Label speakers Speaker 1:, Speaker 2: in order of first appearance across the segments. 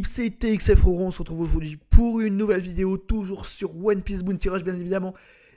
Speaker 1: l'équipe, c'est TXF Roro, on se retrouve aujourd'hui pour une nouvelle vidéo, toujours sur One Piece Bounty Rush bien évidemment.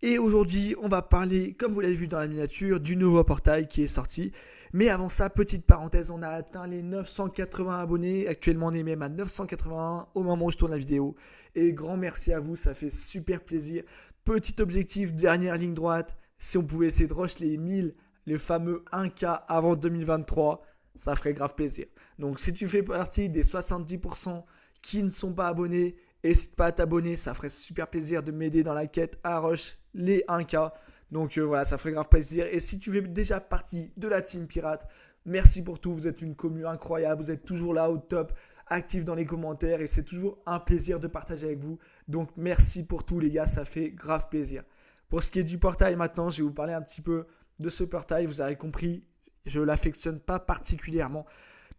Speaker 1: Et aujourd'hui, on va parler, comme vous l'avez vu dans la miniature, du nouveau portail qui est sorti. Mais avant ça, petite parenthèse, on a atteint les 980 abonnés. Actuellement, on est même à 981 au moment où je tourne la vidéo. Et grand merci à vous, ça fait super plaisir. Petit objectif, dernière ligne droite, si on pouvait essayer de rush les 1000, le fameux 1K avant 2023, ça ferait grave plaisir. Donc si tu fais partie des 70% qui ne sont pas abonnés, n'hésite pas à t'abonner, ça ferait super plaisir de m'aider dans la quête à rush les 1K. Donc voilà, ça ferait grave plaisir. Et si tu fais déjà partie de la team pirate, merci pour tout, vous êtes une commu incroyable, vous êtes toujours là au top, actif dans les commentaires et c'est toujours un plaisir de partager avec vous. Donc merci pour tout les gars, ça fait grave plaisir. Pour ce qui est du portail maintenant, je vais vous parler un petit peu de ce portail, vous avez compris, je ne l'affectionne pas particulièrement.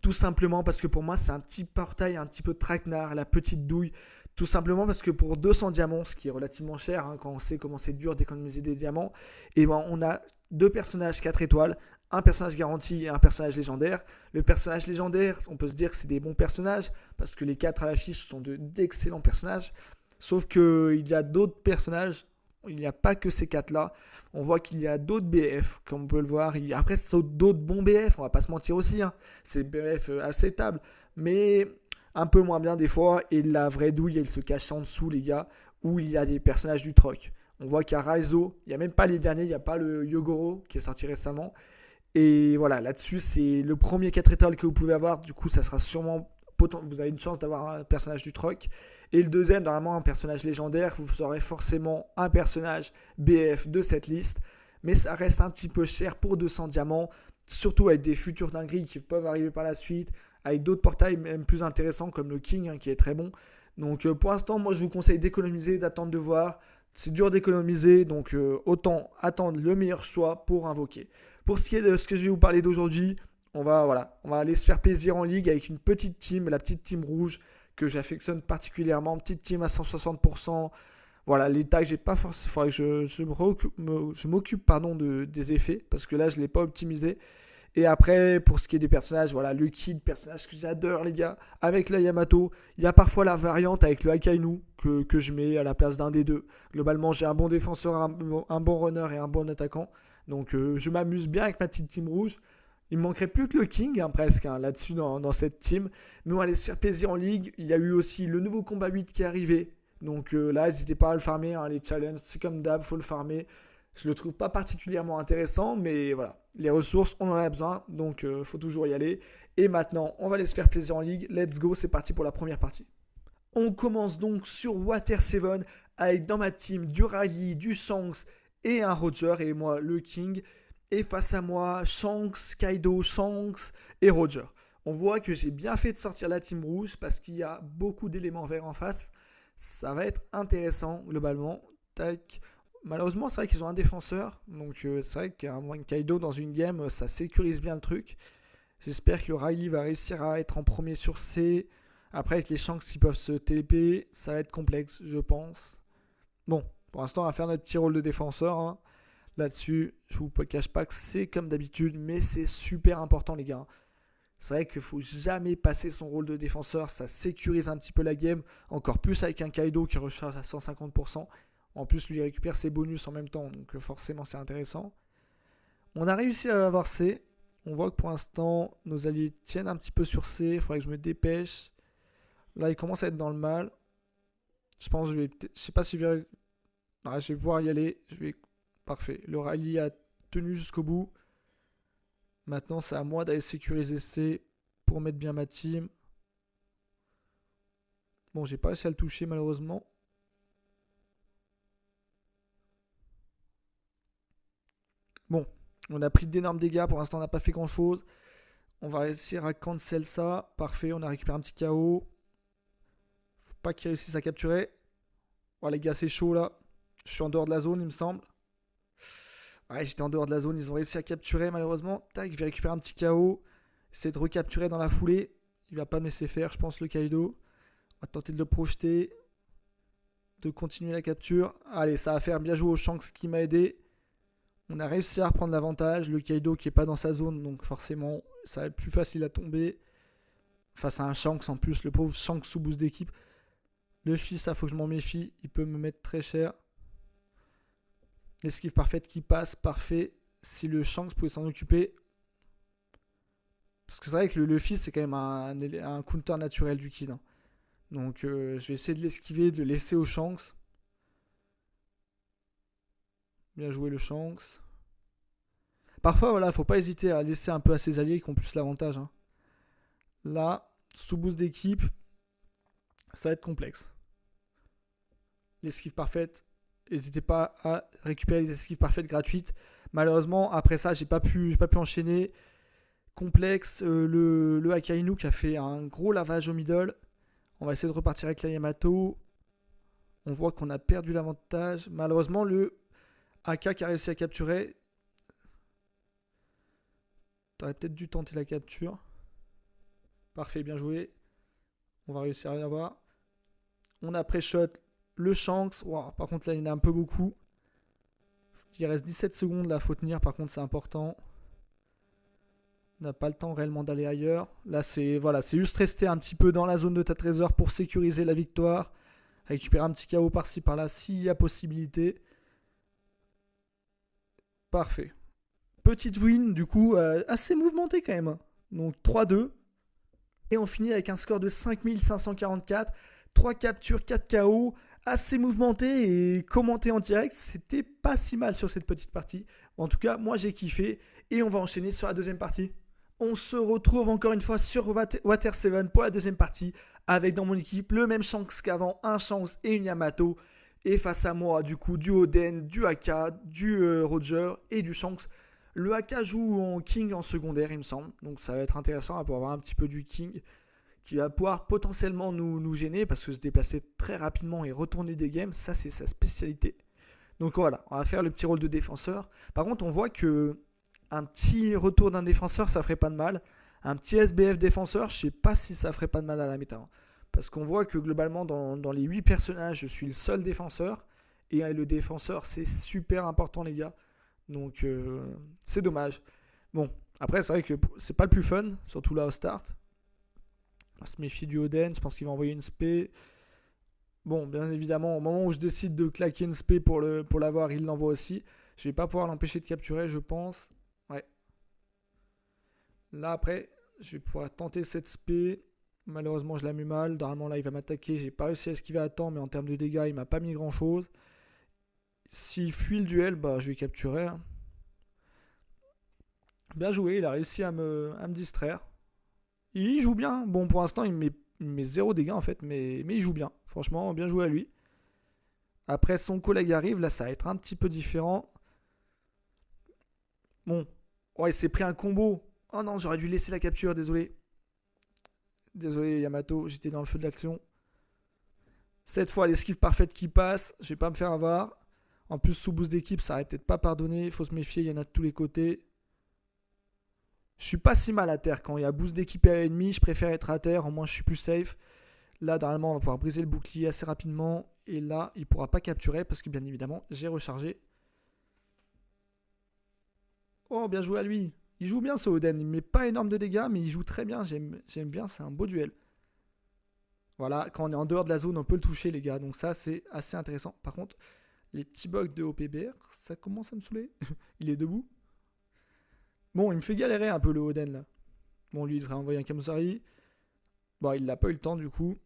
Speaker 1: Tout simplement parce que pour moi, c'est un petit portail, un petit peu traquenard, la petite douille. Tout simplement parce que pour 200 diamants, ce qui est relativement cher quand on sait comment c'est dur d'économiser des diamants, et ben on a deux personnages 4 étoiles, un personnage garanti et un personnage légendaire. Le personnage légendaire, on peut se dire que c'est des bons personnages parce que les 4 à l'affiche sont d'excellents personnages. Sauf qu'il y a d'autres personnages. Il n'y a pas que ces 4-là. On voit qu'il y a d'autres BF, comme on peut le voir. Après, c'est d'autres bons BF, on va pas se mentir aussi. C'est BF acceptable, mais un peu moins bien des fois. Et la vraie douille, elle se cache en dessous, les gars, où il y a des personnages du troc. On voit qu'il y a Raizo, il n'y a même pas les derniers, il n'y a pas le Yogoro qui est sorti récemment. Et voilà, là-dessus, c'est le premier 4 étoiles que vous pouvez avoir. Du coup, ça sera sûrement... Vous avez une chance d'avoir un personnage du troc. Et le deuxième, normalement, un personnage légendaire. Vous aurez forcément un personnage BF de cette liste. Mais ça reste un petit peu cher pour 200 diamants. Surtout avec des futures dingueries qui peuvent arriver par la suite. Avec d'autres portails même plus intéressants comme le King qui est très bon. Donc pour l'instant, moi je vous conseille d'économiser, d'attendre de voir. C'est dur d'économiser. Donc autant attendre le meilleur choix pour invoquer. Pour ce qui est de ce que je vais vous parler d'aujourd'hui, on va aller se faire plaisir en ligue avec une petite team, la petite team rouge que j'affectionne particulièrement, petite team à 160%. Voilà, les tags, j'ai pas forcément, il faudrait que je m'occupe des effets parce que là je l'ai pas optimisé. Et après, pour ce qui est des personnages, voilà, le Kid, personnage que j'adore les gars, avec la Yamato, il y a parfois la variante avec le Akainu que je mets à la place d'un des deux. Globalement, j'ai un bon défenseur, un bon runner et un bon attaquant. Donc je m'amuse bien avec ma petite team rouge. Il me manquerait plus que le King presque là-dessus dans cette team. Mais on va aller se faire plaisir en ligue. Il y a eu aussi le nouveau combat 8 qui est arrivé. Donc là, n'hésitez pas à le farmer. Les challenges, c'est comme d'hab, il faut le farmer. Je le trouve pas particulièrement intéressant, mais voilà. Les ressources, on en a besoin. Donc faut toujours y aller. Et maintenant, on va aller se faire plaisir en ligue. Let's go, c'est parti pour la première partie. On commence donc sur Water 7 avec dans ma team du Riley, du Shanks et un Roger. Et moi, le King. Et face à moi, Shanks, Kaido, Shanks et Roger. On voit que j'ai bien fait de sortir la team rouge parce qu'il y a beaucoup d'éléments verts en face. Ça va être intéressant globalement. Tac. Malheureusement, c'est vrai qu'ils ont un défenseur. Donc c'est vrai qu'un Kaido dans une game, ça sécurise bien le truc. J'espère que le Riley va réussir à être en premier sur C. Après, avec les Shanks qui peuvent se TP, ça va être complexe, je pense. Bon, pour l'instant, on va faire notre petit rôle de défenseur. Là-dessus, je vous cache pas que c'est comme d'habitude, mais c'est super important les gars. C'est vrai qu'il ne faut jamais passer son rôle de défenseur, ça sécurise un petit peu la game, encore plus avec un Kaido qui recharge à 150%. En plus, lui récupère ses bonus en même temps, donc forcément c'est intéressant. On a réussi à avoir C. On voit que pour l'instant, nos alliés tiennent un petit peu sur C, il faudrait que je me dépêche. Là, il commence à être dans le mal. Je pense que je sais pas si je vais... Non, je vais pouvoir y aller, Parfait. Le rallye a tenu jusqu'au bout. Maintenant, c'est à moi d'aller sécuriser C pour mettre bien ma team. Bon, j'ai pas réussi à le toucher malheureusement. Bon, on a pris d'énormes dégâts. Pour l'instant, on n'a pas fait grand chose. On va réussir à cancel ça. Parfait, on a récupéré un petit KO. Faut pas qu'il réussisse à capturer. Oh les gars, c'est chaud là. Je suis en dehors de la zone, il me semble. Ouais, j'étais en dehors de la zone, ils ont réussi à capturer malheureusement. Tac, je vais récupérer un petit KO. Essayer de recapturer dans la foulée. Il va pas me laisser faire, je pense, le Kaido. On va tenter de le projeter. De continuer la capture. Allez, ça va faire bien jouer au Shanks qui m'a aidé. On a réussi à reprendre l'avantage. Le Kaido qui est pas dans sa zone, donc forcément, ça va être plus facile à tomber. face à un Shanks en plus, le pauvre Shanks sous boost d'équipe. Le fils, ça faut que je m'en méfie, il peut me mettre très cher. L'esquive parfaite qui passe, parfait. Si le Shanks pouvait s'en occuper. Parce que c'est vrai que le fils, c'est quand même un counter naturel du kid. Hein. Donc je vais essayer de l'esquiver, de le laisser au Shanks. Bien joué le Shanks. Parfois, voilà, faut pas hésiter à laisser un peu à ses alliés qui ont plus l'avantage. Hein. Là, sous boost d'équipe, ça va être complexe. L'esquive parfaite, n'hésitez pas à récupérer les esquives parfaites gratuites. Malheureusement, après ça, j'ai pas pu enchaîner. Complexe, le Akainu qui a fait un gros lavage au middle. On va essayer de repartir avec la Yamato. On voit qu'on a perdu l'avantage. Malheureusement, le AK qui a réussi à capturer. T'aurais peut-être dû tenter la capture. Parfait, bien joué. On va réussir à l'avoir. On a pré-shot le Shanks. Wow, par contre, là, il y en a un peu beaucoup. Il reste 17 secondes là, faut tenir. Par contre, c'est important. On n'a pas le temps réellement d'aller ailleurs. Là, c'est juste rester un petit peu dans la zone de ta trésor pour sécuriser la victoire. Récupérer un petit KO par-ci par-là s'il y a possibilité. Parfait. Petite win, du coup, assez mouvementée quand même. Donc 3-2. Et on finit avec un score de 5544. 3 captures, 4 KO. Assez mouvementé et commenté en direct. C'était pas si mal sur cette petite partie. En tout cas, moi j'ai kiffé. Et on va enchaîner sur la deuxième partie. On se retrouve encore une fois sur Water 7 pour la deuxième partie. Avec dans mon équipe le même Shanks qu'avant. Un Shanks et une Yamato. Et face à moi, du coup, du Oden, du Aka, du Roger et du Shanks. Le Aka joue en King en secondaire, il me semble. Donc ça va être intéressant pour avoir un petit peu du King qui va pouvoir potentiellement nous gêner parce que se déplacer très rapidement et retourner des games, ça c'est sa spécialité. Donc voilà, on va faire le petit rôle de défenseur. Par contre, on voit que un petit retour d'un défenseur, ça ferait pas de mal. Un petit SBF défenseur, je sais pas si ça ferait pas de mal à la méta. Parce qu'on voit que globalement, dans les 8 personnages, je suis le seul défenseur. Et le défenseur, c'est super important, les gars. Donc, c'est dommage. Bon, après, c'est vrai que c'est pas le plus fun, surtout là au start. On va se méfier du Oden, je pense qu'il va envoyer une spé. Bon, bien évidemment, au moment où je décide de claquer une spé pour l'avoir, il l'envoie aussi. Je vais pas pouvoir l'empêcher de capturer, je pense. Ouais. Là, après, je vais pouvoir tenter cette spé. Malheureusement, je l'ai mis mal. Normalement, là, il va m'attaquer. J'ai pas réussi à esquiver à temps, mais en termes de dégâts, il m'a pas mis grand chose. S'il fuit le duel, bah, je vais capturer. Bien joué, il a réussi à me distraire. Il joue bien. Bon, pour l'instant, il me met 0 dégâts en fait, mais il joue bien. Franchement, bien joué à lui. Après, son collègue arrive. Là, ça va être un petit peu différent. Bon. Oh, il s'est pris un combo. Oh non, j'aurais dû laisser la capture, désolé. Désolé Yamato, j'étais dans le feu de l'action. Cette fois, l'esquive parfaite qui passe. Je vais pas me faire avoir. En plus, sous boost d'équipe, ça aurait peut-être pas pardonné. Il faut se méfier, il y en a de tous les côtés. Je suis pas si mal à terre. Quand il y a boost d'équipe à l'ennemi, je préfère être à terre. Au moins, je suis plus safe. Là, normalement, on va pouvoir briser le bouclier assez rapidement. Et là, il pourra pas capturer parce que, bien évidemment, j'ai rechargé. Oh, bien joué à lui. Il joue bien ce Oden. Il met pas énorme de dégâts, mais il joue très bien. J'aime bien, c'est un beau duel. Voilà, quand on est en dehors de la zone, on peut le toucher, les gars. Donc ça, c'est assez intéressant. Par contre, les petits bugs de OPBR, ça commence à me saouler. Il est debout. Bon, il me fait galérer un peu le Oden, là. Bon, lui, il devrait envoyer un Kamosari. Bon, il n'a pas eu le temps, du coup.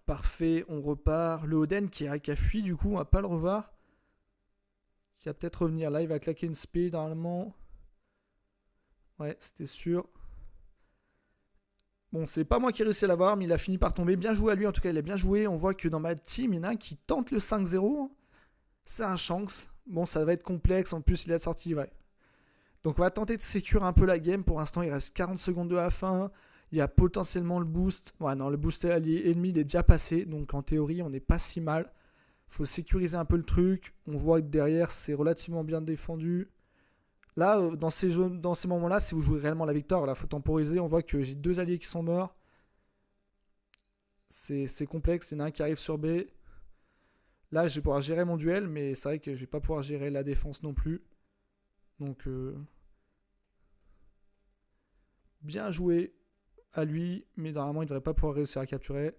Speaker 1: Parfait, on repart. Le Oden qui a fui, du coup, on va pas le revoir. Il va peut-être revenir. Là, il va claquer une spé, normalement. Ouais, c'était sûr. Bon, c'est pas moi qui ai réussi à l'avoir, mais il a fini par tomber. Bien joué à lui, en tout cas, il a bien joué. On voit que dans ma team, il y en a un qui tente le 5-0. C'est un Shanks. Bon, ça va être complexe. En plus, il a sorti, ouais. Donc, on va tenter de sécuriser un peu la game. Pour l'instant, il reste 40 secondes de la fin. Il y a potentiellement le boost. Ouais, non, le boost ennemi, il est déjà passé. Donc, en théorie, on n'est pas si mal. Il faut sécuriser un peu le truc. On voit que derrière, c'est relativement bien défendu. Là, dans ces moments-là, si vous jouez réellement la victoire, il faut temporiser. On voit que j'ai 2 alliés qui sont morts. C'est complexe. Il y en a un qui arrive sur B. Là, je vais pouvoir gérer mon duel, mais c'est vrai que je vais pas pouvoir gérer la défense non plus. Donc, bien joué. à lui, mais normalement il ne devrait pas pouvoir réussir à capturer.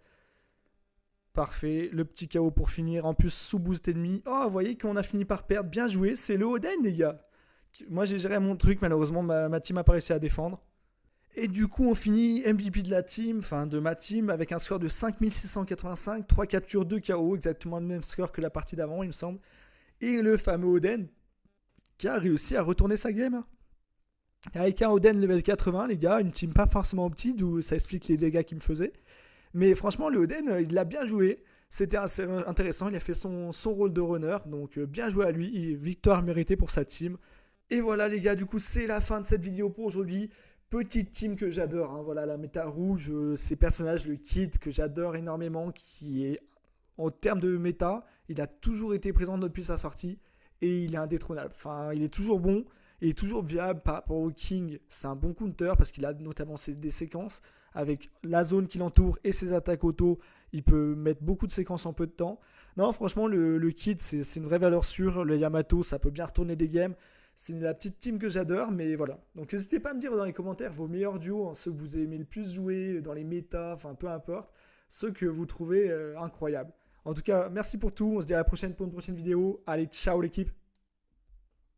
Speaker 1: Parfait, le petit KO pour finir, en plus sous boost ennemi. Oh, vous voyez qu'on a fini par perdre, bien joué, c'est le Oden les gars. Moi j'ai géré mon truc, malheureusement ma team a pas réussi à défendre. Et du coup on finit MVP de la team, enfin de ma team, avec un score de 5685, 3 captures, 2 KO, exactement le même score que la partie d'avant il me semble. Et le fameux Oden qui a réussi à retourner sa game. Avec un Oden level 80 les gars, une team pas forcément petite, d'où ça explique les dégâts qu'il me faisait. Mais franchement, le Oden, il l'a bien joué. C'était assez intéressant. Il a fait son rôle de runner. Donc, bien joué à lui. Victoire méritée pour sa team. Et voilà, les gars, du coup, c'est la fin de cette vidéo pour aujourd'hui. Petite team que j'adore. Hein. Voilà, la méta rouge, ces personnages, le kit que j'adore énormément, qui est en termes de méta, il a toujours été présent depuis sa sortie. Et il est indétrônable. Enfin, il est toujours bon. Il est toujours viable par rapport au King. C'est un bon counter parce qu'il a notamment des séquences. Avec la zone qui l'entoure et ses attaques auto, il peut mettre beaucoup de séquences en peu de temps. Non, franchement, le kit, c'est une vraie valeur sûre. Le Yamato, ça peut bien retourner des games. C'est la petite team que j'adore, mais voilà. Donc n'hésitez pas à me dire dans les commentaires vos meilleurs duos, hein, ceux que vous aimez le plus jouer, dans les méta, enfin peu importe, ceux que vous trouvez incroyables. En tout cas, merci pour tout. On se dit à la prochaine pour une prochaine vidéo. Allez, ciao l'équipe.